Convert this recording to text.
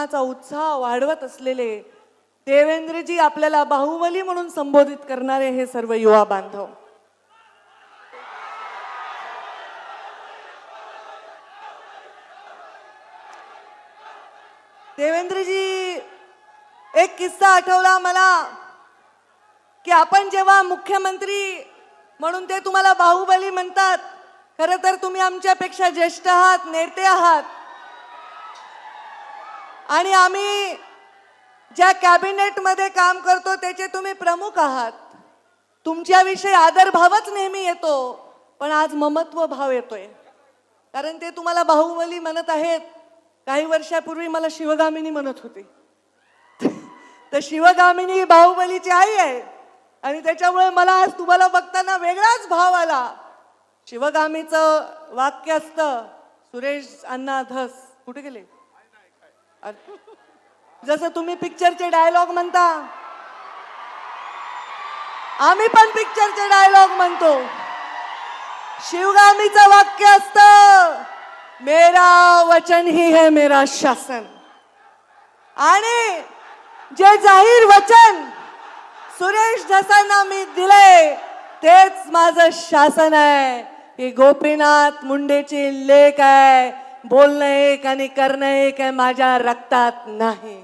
चा उत्साह वाढवत असलेले देवेंद्रजी, आपल्याला बाहुबली म्हणून संबोधित करणारे हे सर्व युवा बांधव, देवेंद्रजी, एक किस्सा आठवला मला की आपण जेव्हा मुख्यमंत्री म्हणून ते तुम्हाला बाहुबली म्हणतात, खरं तर तुम्ही आमच्यापेक्षा ज्येष्ठ आहात, नेते आहात, आणि आम्ही ज्या कॅबिनेट मध्ये काम करतो त्याचे तुम्ही प्रमुख आहात. तुमच्याविषयी आदरभावच नेहमी येतो, पण आज ममत्व भाव येतोय, कारण ते तुम्हाला बाहुबली म्हणत आहेत. काही वर्षापूर्वी मला शिवगामिनी म्हणत होते, तर शिवगामिनी बाहुबलीची आई आहे, आणि त्याच्यामुळे मला आज तुम्हाला बघताना वेगळाच भाव आला. शिवगामीचं वाक्य असतं, सुरेश अण्णा धस, कुठे गेले? जसं तुम्ही पिक्चरचे डायलॉग म्हणता, आम्ही पण पिक्चरचे डायलॉग म्हणतो. शिवगामीचं वाक्य असतं, मेरा वचन ही है मेरा शासन. आणि जे जाहीर वचन सुरेश धसांना मी दिले तेच माझं शासन आहे. ही गोपीनाथ मुंडेची लेक आहे. बोलणं एक आणि करणं एक आहे, माझ्या रक्तात नाही.